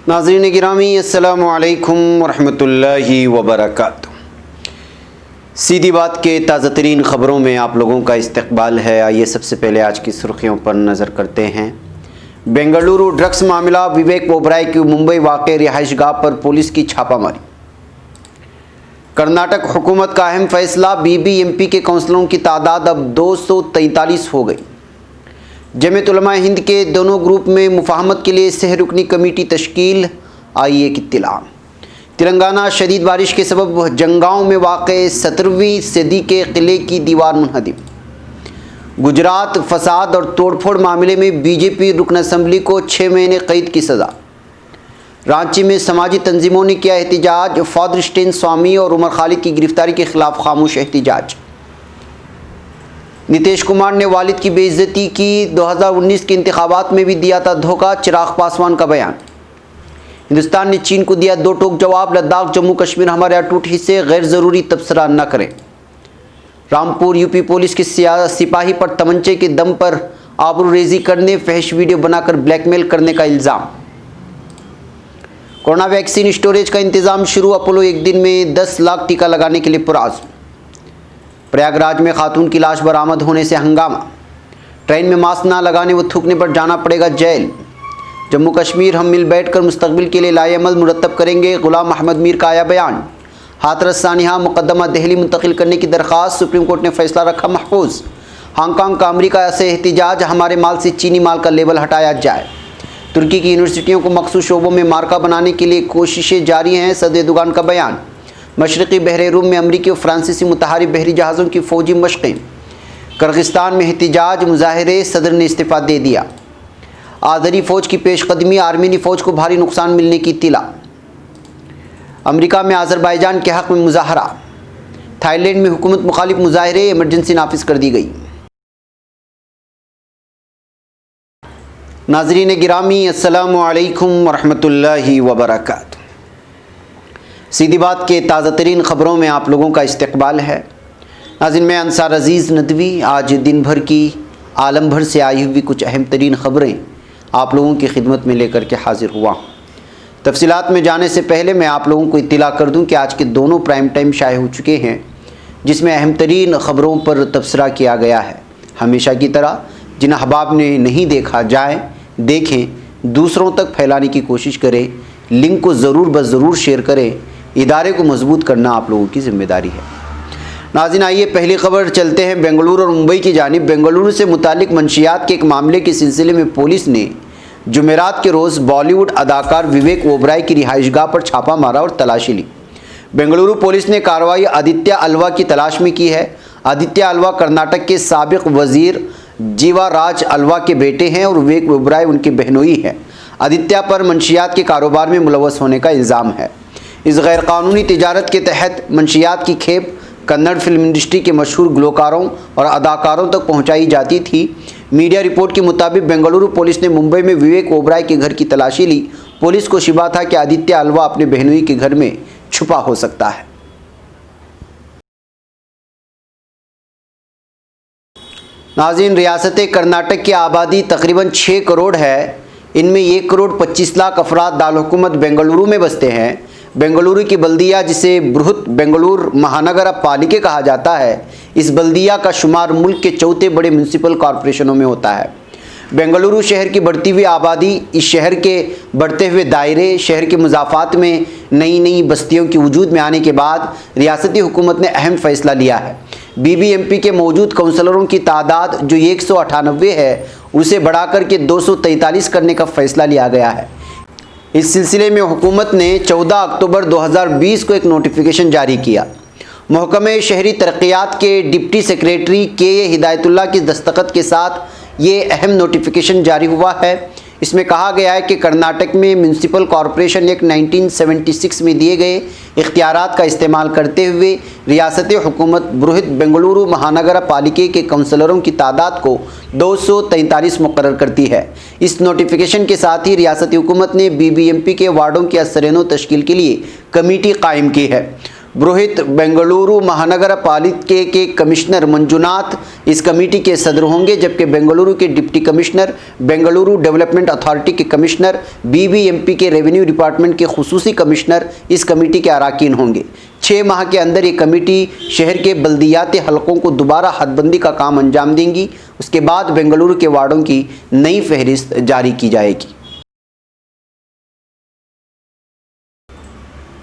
नाज़रीन गिरामी अस्सलामु अलैकुम वरहमतुल्लाहि वबरकातुहू। सीधी बात के ताज़ा तरीन ख़बरों में आप लोगों का इस्तकबाल है। आइए सबसे पहले आज की सुर्खियों पर नज़र करते हैं। बेंगलुरु ड्रग्स मामला, विवेक ओबराय की मुंबई वाक़ रिहाइशगाह पर पुलिस की छापामारी। कर्नाटक हुकूमत का अहम फैसला, बीबीएमपी के काउंसलरों की तादाद अब 243 हो गई। जमीयत उलमा हिंद के दोनों ग्रुप में मुफाहमत के लिए सह रुकनी कमेटी तश्कील। आई एक इत्तला। तेलंगाना शदीद बारिश के सबब जंगांव में वाक़े 17वीं सदी के किले की दीवार मुनहदिम। गुजरात फसाद और तोड़फोड़ मामले में बीजेपी रुकन असम्बली को 6 महीने कैद की सज़ा। रांची में समाजी तंजीमों ने किया एहतिजाज। फादर स्टेन स्वामी और उमर खालिद की गिरफ्तारी के खिलाफ खामोश एहतिजाज। नीतीश कुमार ने वालिद की बेइज्जती की। 2019 के इंतखाबात में भी दिया था धोखा, चिराग पासवान का बयान। हिंदुस्तान ने चीन को दिया 2 टोक जवाब, लद्दाख जम्मू कश्मीर हमारे अटूट हिस्से, गैर ज़रूरी तबसरा न करें। रामपुर यूपी पुलिस के सिपाही पर तमंचे के दम पर आबरूरेजी करने, फहश वीडियो बनाकर ब्लैकमेल करने का इल्ज़ाम। कोरोना वैक्सीन स्टोरेज का इंतज़ाम शुरू, अपोलो एक दिन में 10 लाख टीका लगाने के लिए पुरआज़्म। प्रयागराज में खातून की लाश बरामद होने से हंगामा। ट्रेन में मास्क ना लगाने व थूकने पर जाना पड़ेगा जेल। जम्मू कश्मीर हम मिल बैठकर मुस्तकबिल के लिए लाएअमल मुरतब करेंगे, गुलाम अहमद मीर का आया बयान। हाथरस सानिया मुकदमा दिल्ली मुंतकिल करने की दरख्वास्त, सुप्रीम कोर्ट ने फैसला रखा महफूज। हांगकांग का अमरीका से एहतिजाज, हमारे माल से चीनी माल का लेबल हटाया जाए। तुर्की की यूनिवर्सिटियों को मखसूस शोबों में मार्का बनाने के लिए कोशिशें जारी हैं, सदर एर्दोगान का बयान। मशरक़ी बहरे रूम में अमरीकी और फ्रांसीसी मुतहारी बहरी जहाज़ों की फ़ौजी मशक़ें। किर्गिस्तान में एहतिजाज मुजाहरे, सदर ने इस्तीफ़ा दे दिया। आज़री फ़ौज की पेशकदमी, आर्मीनी फ़ौज को भारी नुकसान मिलने की इत्तला। अमरीका में अज़रबैजान के हक़ में मुज़ाहरा। थाईलैंड में हुकूमत मुखालिफ मुज़ाहरे, इमरजेंसी नाफिज कर दी गई। नाज़रीन गिरामी अस्सलामु अलैकुम वरहमतुल्लाहि वबरकातुहू। सीधी बात के ताज़ा तरीन ख़बरों में आप लोगों का इस्तकबाल है। नाज़रीन मैं अंसार अज़ीज़ नदवी आज दिन भर की आलम भर से आई हुई कुछ अहम तरीन ख़बरें आप लोगों की खिदमत में लेकर के हाज़िर हुआ हूँ। तफसीलात में जाने से पहले मैं आप लोगों को इत्तला कर दूँ कि आज के दोनों प्राइम टाइम शाये हो चुके हैं, जिसमें अहम तरीन ख़बरों पर तबसरा किया गया है। हमेशा की तरह जिन अहबाब ने नहीं देखा, जाएँ देखें, दूसरों तक फैलाने की कोशिश करें, लिंक को ज़रूर बस ज़रूर शेयर करें। इदारे को मजबूत करना आप लोगों की ज़िम्मेदारी है। नाज़रीन आइए पहली खबर चलते हैं बेंगलुरु और मुंबई की जानिब। बेंगलुरु से मुतालिक मंशियात के एक मामले के सिलसिले में पुलिस ने जुमेरात के रोज़ बॉलीवुड अदाकार विवेक ओबराय की रिहाइशगाह पर छापा मारा और तलाशी ली। बेंगलुरु पुलिस ने कार्रवाई आदित्य अल्वा की तलाश में की है। आदित्य अल्वा कर्नाटक के साबिक वज़ीर जीवाराज अल्वा के बेटे हैं और विवेक ओबराय उनके बहनोई हैं। आदित्य पर मंशियात के कारोबार में मुलव्वस होने का इल्ज़ाम है। इस गैरकानूनी तिजारत के तहत मंशियात की खेप कन्नड़ फिल्म इंडस्ट्री के मशहूर गुलकारों और अदाकारों तक पहुंचाई जाती थी। मीडिया रिपोर्ट के मुताबिक बेंगलुरु पुलिस ने मुंबई में विवेक ओबराय के घर की तलाशी ली। पुलिस को शिबा था कि आदित्य अल्वा अपने बहनोई के घर में छुपा हो सकता है। नाज़रीन रियासत कर्नाटक की आबादी तकरीबन 6 करोड़ है। इनमें 1 करोड़ 25 लाख अफराद दारकूमत बेंगलुरु में बसते हैं। बेंगलुरु की बल्दिया, जिसे बृहत बेंगलुरु महानगर पालिका कहा जाता है, इस बल्दिया का शुमार मुल्क के चौथे बड़े म्यूनसिपल कॉरपोरेशनों में होता है। बेंगलुरु शहर की बढ़ती हुई आबादी, इस शहर के बढ़ते हुए दायरे, शहर के मुजाफात में नई नई बस्तियों के वजूद में आने के बाद रियासती हुकूमत ने अहम फ़ैसला लिया है। बीबीएमपी के मौजूद काउंसलरों की तादाद जो 198 है, उसे बढ़ाकर के 243 करने का फ़ैसला लिया गया है। इस सिलसिले में हुकूमत ने 14 अक्टूबर 2020 को एक नोटिफिकेशन जारी किया। महकमे शहरी तरक्यात के डिप्टी सेक्रेटरी के हिदायतुल्लाह की दस्तखत के साथ ये अहम नोटिफिकेशन जारी हुआ है। इसमें कहा गया है कि कर्नाटक में म्यूनसिपल कॉरपोरेशन एक्ट 1976 में दिए गए इख्तियारात का इस्तेमाल करते हुए रियासती हुकूमत बृहत बेंगलुरु महानगर पालिका के काउंसलरों की तादाद को 243 मुकर्रर करती है। इस नोटिफिकेशन के साथ ही रियासती हुकूमत ने बीबीएमपी के वार्डों की असरेनो तश्कील के लिए कमेटी कायम की है। बृहत बेंगलुरु महानगर पालिका के कमिश्नर मंजुनाथ इस कमेटी के सदर होंगे, जबकि बेंगलुरु के deputy commissioner, Bengaluru development authority के कमिश्नर, बीबीएमपी के रेवेन्यू डिपार्टमेंट के खुसूसी कमिश्नर इस कमेटी के अराकीन होंगे। 6 माह के अंदर ये कमेटी शहर के बल्दियाती हलकों को दोबारा हदबंदी का काम अंजाम देंगी। उसके बाद बेंगलुरु के वार्डों की नई फहरिस्त जारी की जाएगी।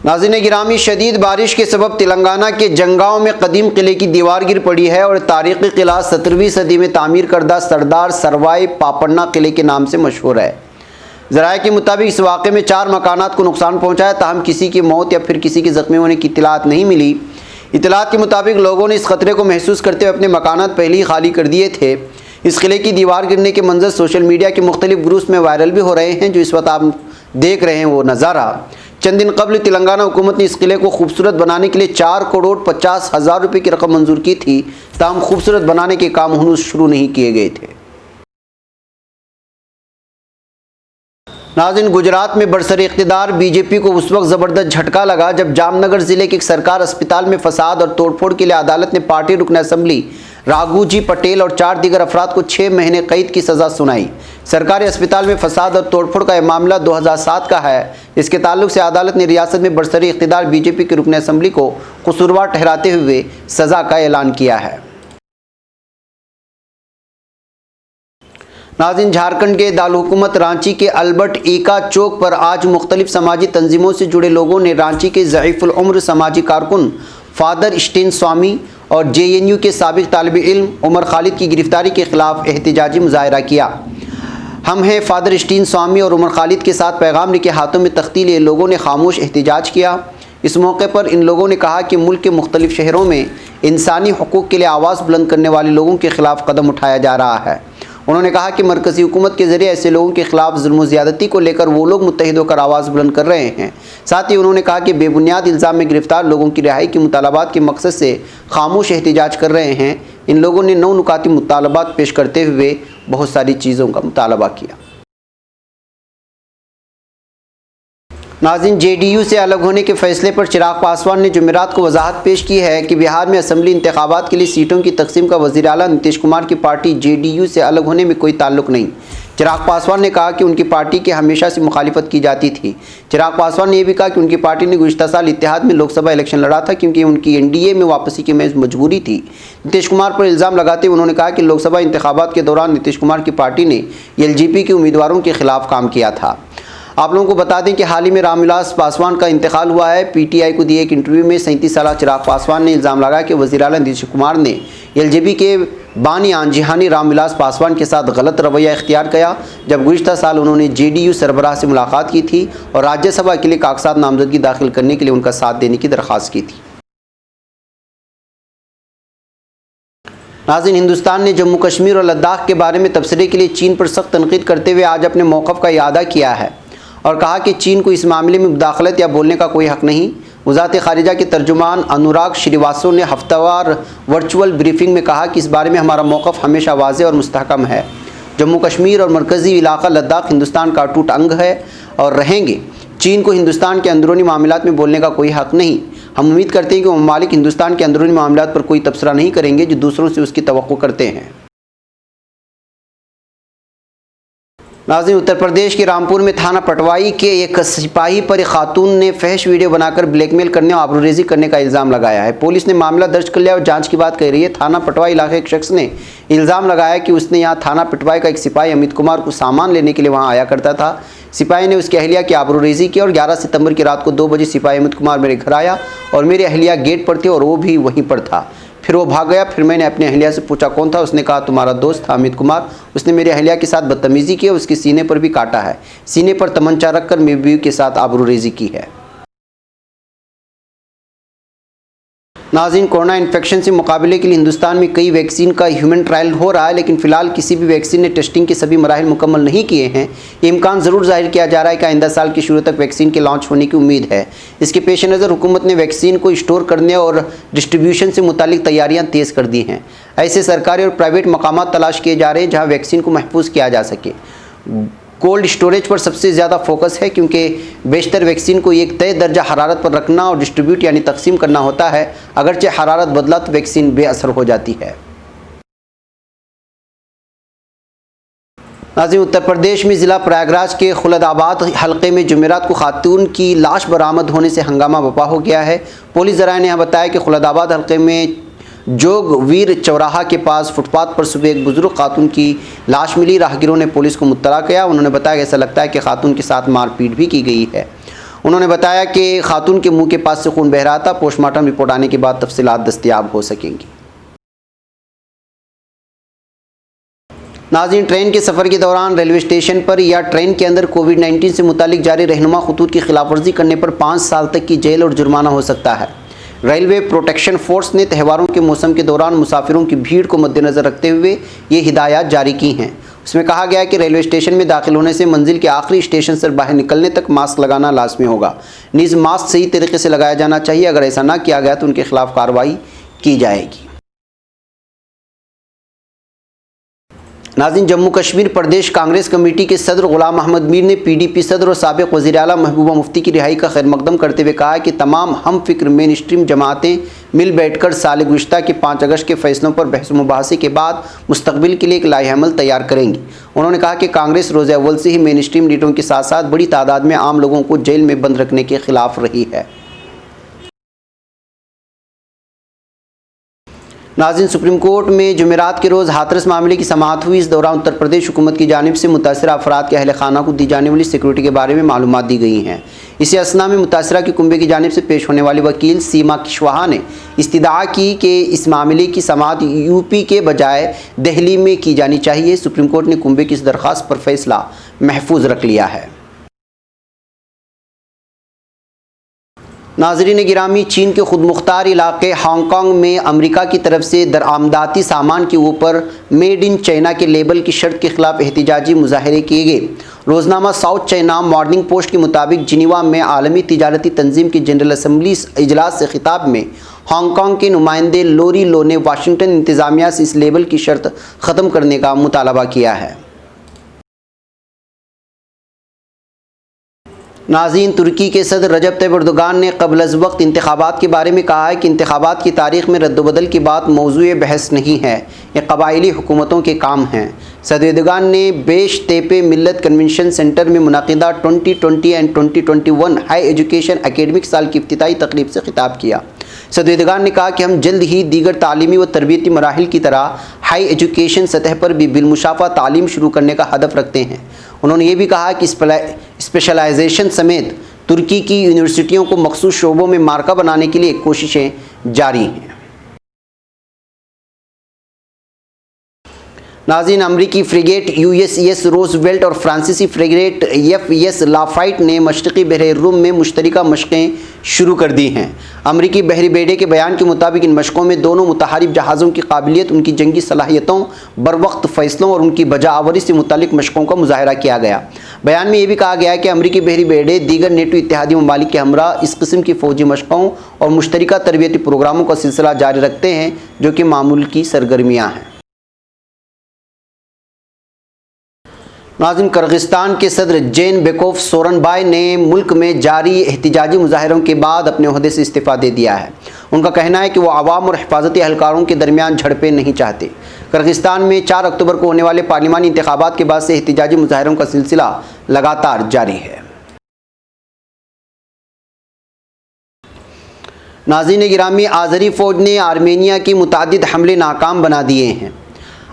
नाज़रीन गिरामी, शदीद बारिश के सबब तेलंगाना के जंगांव में कदीम किले की दीवार गिर पड़ी है और तारीख़ी किला 17वीं सदी में तामीर करदा सरदार सरवाई पापन्ना किले के नाम से मशहूर है। ज़राए के मुताबिक इस वाक़े में 4 मकानात को नुकसान पहुँचा है, ताहम किसी की मौत या फिर किसी के ज़ख्मी होने की इत्तलात नहीं मिली। इत्तलात के मुताबिक लोगों ने इस ख़तरे को महसूस करते हुए अपने मकानात पहले ही खाली कर दिए थे। इस किले की दीवार गिरने के मंजर सोशल मीडिया के मुख्तलिफ ग्रुप्स में वायरल भी हो रहे हैं। जो इस वक्त आप देख रहे हैं वो नज़ारा, चंद दिन कबल तेलंगाना हुकूमत ने इस किले को खूबसूरत बनाने के लिए 4,50,00,000 रुपये की रकम मंजूर की थी, ताहम खूबसूरत बनाने के काम हनूज़ शुरू नहीं किए गए थे। नाज़रीन, गुजरात में बरसर इक़्तिदार बीजेपी को उस वक्त ज़बरदस्त झटका लगा जब जामनगर ज़िले के एक सरकारी अस्पताल में फसाद और तोड़फोड़ के लिए अदालत ने पार्टी रुकन असम्बली राघूजी पटेल और 4 दीगर अफराद को 6 महीने कैद की सज़ा सुनाई। सरकारी अस्पताल में फसाद और तोड़फोड़ का यह मामला 2007 का है। इसके ताल्लुक से अदालत ने रियासत में बरसर इक़्तिदार बीजेपी के रुकन असम्बली को कसूरवार ठहराते हुए सज़ा का ऐलान किया है। नाज़रीन, झारखंड के दारुल-हुकूमत रांची के अल्बर्ट ईका चौक पर आज मुख्तलिफ समाजी तंजीमों से जुड़े लोगों ने रांची के ज़ईफ़ुल उम्र समाजी कारकुन फादर स्टीन स्वामी और JNU के साबिक़ तालिब इल्म उमर खालिद की गिरफ्तारी के ख़िलाफ़ एहतजाजी मुज़ाहरा किया। हम हैं फादर स्टीन स्वामी और उमर खालिद के साथ पैगाम लेके हाथों में तख्ती लिए लोगों ने खामोश एहतजाज किया। इस मौके पर इन लोगों ने कहा कि मुल्क के मुख्तलिफ शहरों में इंसानी हकूक़ के लिए आवाज़ बुलंद करने वाले लोगों के ख़िलाफ़ कदम उठाया जा रहा है। उन्होंने कहा कि मरकज़ी हुकूमत के ज़रिए ऐसे लोगों के ख़िलाफ़ जुल्म ज़्यादती को लेकर वो लोग मुत्तहिद होकर आवाज़ बुलंद कर रहे हैं। साथ ही उन्होंने कहा कि बेबुनियाद इल्ज़ाम में गिरफ़्तार लोगों की रिहाई के मुतालबात के मकसद से खामोश एहतजाज कर रहे हैं। इन लोगों ने 9 नुकाती मुतालबात पेश करते हुए बहुत सारी चीज़ों का मुतालबा किया। नाज़रीन, JDU से अलग होने के फैसले पर चिराग पासवान ने जुमेरात को वजाहत पेश की है कि बिहार में असम्बली इंतखाबात के लिए सीटों की तकसीम का वज़ीर आला नीतीश कुमार की पार्टी JDU से अलग होने में कोई ताल्लुक़ नहीं। चिराग पासवान ने कहा कि उनकी पार्टी की हमेशा से मुखालिफत की जाती थी। चिराग पासवान ने यह भी कहा कि उनकी पार्टी ने गुज़िश्ता साल इत्तेहाद में लोकसभा इलेक्शन लड़ा था क्योंकि उनकी NDA में वापसी की महज मजबूरी थी। नीतीश कुमार पर इल्ज़ाम लगाते हुए उन्होंने कहा कि लोकसभा इंतखाबात के दौरान नीतीश कुमार की पार्टी ने LJP के उम्मीदवारों के खिलाफ काम किया था। आप लोगों को बता दें कि हाल ही में रामविलास पासवान का इंतकाल हुआ है। PTI को दिए एक इंटरव्यू में 37 साला चिराग पासवान ने इल्ज़ाम लगाया कि वज़ीर आला नीतीश कुमार ने LJP के बानी आंजिहानी रामविलास पासवान के साथ गलत रवैया इख्तियार किया जब गुज़िश्ता साल उन्होंने JDU सरबराह से मुलाकात की थी और राज्यसभा के लिए कागजात नामजदगी दाखिल करने के लिए उनका साथ देने की दरख्वास्त की थी। नाज़रीन, हिंदुस्तान ने जम्मू कश्मीर और लद्दाख के बारे में तबसरे के लिए चीन पर सख्त तनकीद करते हुए आज अपने मौक़िफ़ का इआदा किया है और कहा कि चीन को इस मामले में मुदाखलत या बोलने का कोई हक़ नहीं। वज़ारत ख़ारिजा के तर्जुमान अनुराग श्रीवास्तव ने हफ्तावार वर्चुअल ब्रीफिंग में कहा कि इस बारे में हमारा मौक़िफ़ हमेशा वाज़ेह और मुस्तहकम है। जम्मू कश्मीर और मरकज़ी इलाका लद्दाख हिंदुस्तान का अटूट अंग है और रहेंगे। चीन को हिंदुस्तान के अंदरूनी मामलात में बोलने का कोई हक़ नहीं। हम उम्मीद करते हैं कि ममालिक हिंदुस्तान के अंदरूनी मामलात पर कोई तबसरा नहीं करेंगे जो दूसरों से उसकी तवक्को करते हैं। नाज़रीन, उत्तर प्रदेश के रामपुर में थाना पटवाई के एक सिपाही पर एक खातून ने फहश वीडियो बनाकर ब्लैकमेल करने और आबरूरेज़ी करने का इल्ज़ाम लगाया है। पुलिस ने मामला दर्ज कर लिया और जांच की बात कह रही है। थाना पटवाई इलाके एक शख्स ने इल्ज़ाम लगाया कि उसने यहां थाना पटवाई का एक सिपाही अमित कुमार को सामान लेने के लिए वहां आया करता था। सिपाही ने उसकी अहलिया की आबरूरेज़ी की और 11 सितंबर की रात को 2 बजे सिपाही अमित कुमार मेरे घर आया और मेरी अहलिया गेट पर थी और वो भी वहीं पर था। फिर वो भाग गया। फिर मैंने अपने अहलिया से पूछा कौन था। उसने कहा तुम्हारा दोस्त था अमित कुमार। उसने मेरी अहलिया के साथ बदतमीज़ी की और उसके सीने पर भी काटा है। सीने पर तमंचा रखकर मेरी बीवी के साथ आबरूरेज़ी की है। नाज़रीन, कोरोना इन्फेक्शन से मुकाबले के लिए हिंदुस्तान में कई वैक्सीन का ह्यूमन ट्रायल हो रहा है, लेकिन फ़िलहाल किसी भी वैक्सीन ने टेस्टिंग के सभी मराहिल मुकम्मल नहीं किए हैं। ये इम्कान ज़रूर जाहिर किया जा रहा है कि आइंदा साल की शुरू तक वैक्सीन के लॉन्च होने की उम्मीद है। इसके पेश नज़र हुकूमत ने वैक्सीन को स्टोर करने और डिस्ट्रीब्यूशन से मुतालिक तैयारियाँ तेज़ कर दी हैं। ऐसे सरकारी और प्राइवेट मकामात तलाश किए जा रहे हैं जहाँ वैक्सीन को महफूज किया जा सके। कोल्ड स्टोरेज पर सबसे ज़्यादा फोकस है, क्योंकि बेशतर वैक्सीन को एक तय दर्जा हरारत पर रखना और डिस्ट्रीब्यूट यानी तकसीम करना होता है। अगरचे हरारत बदला तो वैक्सीन बेअसर हो जाती है। नाज़रीन, उत्तर प्रदेश में ज़िला प्रयागराज के खुलदाबाद हलके में जुमेरात को खातून की लाश बरामद होने से हंगामा बपा हो गया है। पुलिस ज़राए ने यहाँ बताया कि खुलदाबाद हलके में जोगवीर चौराहा के पास फुटपाथ पर सुबह एक बुजुर्ग खातून की लाश मिली। राहगीरों ने पुलिस को मुत्तला किया। उन्होंने बताया कि ऐसा लगता है कि खातून के साथ मारपीट भी की गई है। उन्होंने बताया कि खातून के मुंह के पास से खून बह रहा था। पोस्टमार्टम रिपोर्ट आने के बाद तफसीलात दस्तयाब हो सकेंगी। नाज़रीन, ट्रेन के सफ़र के दौरान रेलवे स्टेशन पर या ट्रेन के अंदर कोविड-19 से मुतालिक जारी रहनुमा खतूत की खिलाफवर्जी करने पर 5 साल तक की जेल और जुर्माना हो सकता है। रेलवे प्रोटेक्शन फोर्स ने त्योहारों के मौसम के दौरान मुसाफिरों की भीड़ को मद्देनज़र रखते हुए ये हिदायत जारी की हैं। उसमें कहा गया है कि रेलवे स्टेशन में दाखिल होने से मंजिल के आखिरी स्टेशन से बाहर निकलने तक मास्क लगाना लाजमी होगा। नीज़ मास्क सही तरीके से लगाया जाना चाहिए। अगर ऐसा ना किया गया तो उनके खिलाफ कार्रवाई की जाएगी। नाज़रीन, जम्मू कश्मीर प्रदेश कांग्रेस कमेटी के सदर गुलाम अहमद मीर ने PDP सदर और साबिक़ वज़ीर आला महबूबा मुफ्ती की रिहाई का खैर मकदम करते हुए कहा है कि तमाम हम फिक्र मेन स्ट्रीम जमातें मिल बैठकर साल गुज़श्ता के 5 अगस्त के फैसलों पर बहस मुबाहसे के बाद मुस्तक़बिल के लिए एक लाएहमल तैयार करेंगी। उन्होंने कहा कि कांग्रेस रोज़ अव्वल से ही मेन स्ट्रीम लीडरों के साथ साथ बड़ी तादाद में आम लोगों को जेल में बंद रखने के खिलाफ रही है। नाज़रीन, सुप्रीम कोर्ट में जुमेरात के रोज़ हाथरस मामले की समाअत हुई। इस दौरान उत्तर प्रदेश हुकूमत की जानिब से मुतासरा अफराद के अहल खाना को दी जाने वाली सिक्योरिटी के बारे में मालूमात दी गई हैं। इसी असना में मुतासरा के कुंबे की जानिब से पेश होने वाली वकील सीमा कुशवाहा ने इस्तिदा की कि इस मामले की समाअत यूपी के बजाय दिल्ली में की जानी चाहिए। सुप्रीम कोर्ट ने कुंबे की इस दरख्वास्त पर फैसला महफूज रख लिया है। नाज़रीन गिरामी, चीन के खुद मुख्तार इलाके हांगकांग में अमेरिका की तरफ से दरामदाती सामान के ऊपर मेड इन चाइना के लेबल की शर्त के खिलाफ एहतिजाजी मुजाहरे किए गए। रोज़नामा साउथ चाइना मॉर्निंग पोस्ट के मुताबिक जिनीवा में आलमी तिजारती तंजीम की जनरल असम्बली इजलास से खिताब में हांगकांग के नुमाइंदे लोरी लो ने वाशिंगटन इंतज़ामिया से इस लेबल की शर्त ख़त्म करने का मुतालबा किया है। नाज़रीन, तुर्की के सदर रजब तैयब एर्दोगान ने क़ब्ल अज़ वक्त इंतखाबात के बारे में कहा है कि इंतखाबात की तारीख़ में रद्दबदल की बात मौज़ूए बहस नहीं है, ये कबायली हुकूमतों के काम हैं। सदर एर्दोगान ने बेश तेपे मिल्लत कन्वेंशन सेंटर में मुनाकिदा 2020 एंड 2021 हाई एजुकेशन एकेडमिक साल की इफ्तिताई तकरीब से खिताब किया। सदर एर्दोगान ने कहा कि हम जल्द ही दीगर तालीमी व तरबियती मराहिल की तरह हाई एजुकेशन सतह पर भी बिलमुशाफा तालीम शुरू करने का हदफ रखते हैं। उन्होंने ये भी कहा कि स्पेशलाइजेशन समेत तुर्की की यूनिवर्सिटियों को मखसूस शोबों में मार्का बनाने के लिए कोशिशें जारी हैं। नाज़रीन, अमरीकी फ्रिगेट USS रोजवेल्ट और फ्रांसीसी फ्रिगेट FES लाफाइट ने मशरक़ी बहर रूम में मुश्तरका मशक़ें शुरू कर दी हैं। अमरीकी बहरी बेड़े के बयान के मुताबिक इन मशक़ों में दोनों मुतहारिब जहाज़ों की काबिलियत, उनकी जंगी सलाहियतों, बरवक्त फ़ैसलों और उनकी बजाआवरी से मुतालिक मशक़ों का मुज़ाहरा किया गया। बयान में यह भी कहा गया है कि अमरीकी बहरी बेड़े दीगर नेटो इत्तेहादी ममालिक के हमरा इस किस्म की फ़ौजी मशक़ों और मुश्तरका तरबियती प्रोग्रामों का सिलसिला जारी रखते हैं, जो कि मामूल की सरगर्मियाँ हैं। नाज़रीन, किर्गिस्तान के सदर जेनबेकोव सोरनबाई ने मुल्क में जारी एहतिजाजी मुजाहरों के बाद अपने ओहदे से इस्तीफ़ा दे दिया है। उनका कहना है कि वो आवाम और हिफाजती एहलकारों के दरमियान झड़पें नहीं चाहते। किर्गिस्तान में 4 अक्टूबर को होने वाले पार्लिमानी इंतखाबात के बाद से एहतिजाजी मुजाहरों का सिलसिला लगातार जारी है। नाज़रीन गिरामी, आज़री फ़ौज ने आर्मेनिया की मुतादिद हमले नाकाम बना दिए हैं।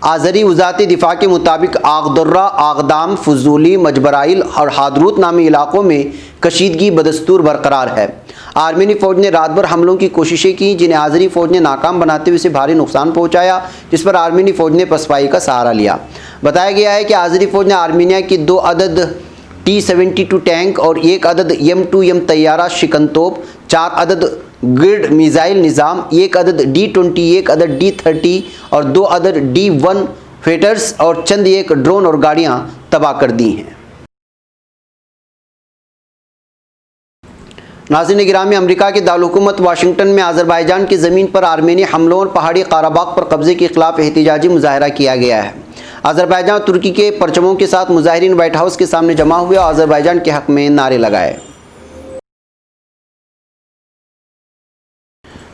आज़री वज़ारत दिफा के मुताबिक आगदर्रा, आगदाम, फजूली, मजबराइल और हादरूत नामी इलाकों में कशीदगी बदस्तूर बरकरार है। आर्मेनी फ़ौज ने रात भर हमलों की कोशिशें की, जिन्हें आज़री फ़ौज ने नाकाम बनाते हुए उसे भारी नुकसान पहुँचाया, जिस पर आर्मेनी फ़ौज ने पसपाई का सहारा लिया। बताया गया है कि आज़री फ़ौज ने आर्मेनिया की 2 अदद T-72 टैंक और 1 अदद M2M तैयारा शिकनतोप, 4 अदद ग्रिड मिज़ाइल निज़ाम, 1 अदद D-20, 1 अदद D-30 और 2 अदद D-1 फाइटर्स और चंद एक ड्रोन और गाड़ियां तबाह कर दी हैं। नाज़रीन गिरामी, अमेरिका के दारुलहुकूमत वाशिंगटन में अज़रबैजान की ज़मीन पर आर्मेनी हमलों और पहाड़ी काराबाग पर कब्ज़े के खिलाफ एहतिजाजी मुजाहरा किया गया है। अज़रबैजान और तुर्की के परचमों के साथ मुजाहिरीन व्हाइट हाउस के सामने जमा हुए और अज़रबैजान के हक़ में नारे लगाए।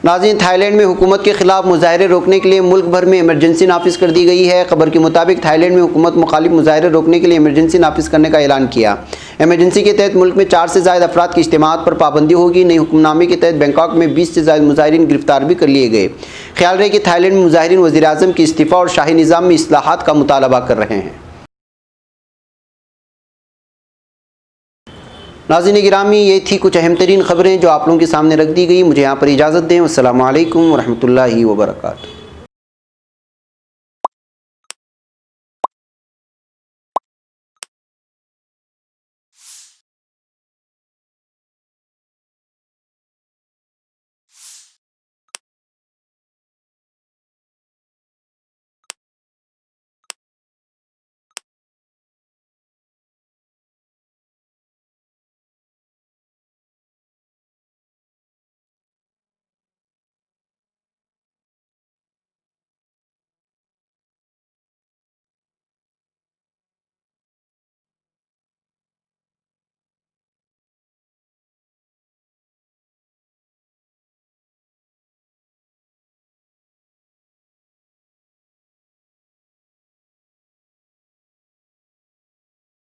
नाज़रीन, थाईलैंड में हुकूमत के खिलाफ मुजाहरे रोकने के लिए मुल्क भर में इमरजेंसी नाफिज कर दी गई है। खबर के मुताबिक थाईलैंड में हुकूमत मुखालिफ मुजाहरे रोकने के लिए इमरजेंसी नाफिज करने का ऐलान किया। इमरजेंसी के तहत मुल्क में 4 से ज़ायद अफराद के इज्तिमात पर पाबंदी होगी। नई हुक्मनामे के तहत बैंकॉक में 20 से ज़ायद मुजाहिरीन गिरफ्तार भी कर लिए गए। ख्याल रहे कि थाईलैंड में मुजाहिरीन वज़ीर आज़म के इस्तीफ़ा और शाही निज़ाम में इस्लाहात का मुतालबा कर रहे हैं। नाज़रीन गिरामी, ये थी कुछ अहम तरीन ख़बरें जो आप लोगों के सामने रख दी गई। मुझे यहाँ पर इजाज़त दें। अस्सलामु अलैकुम वरहमतुल्लाहि वबरकातुहू।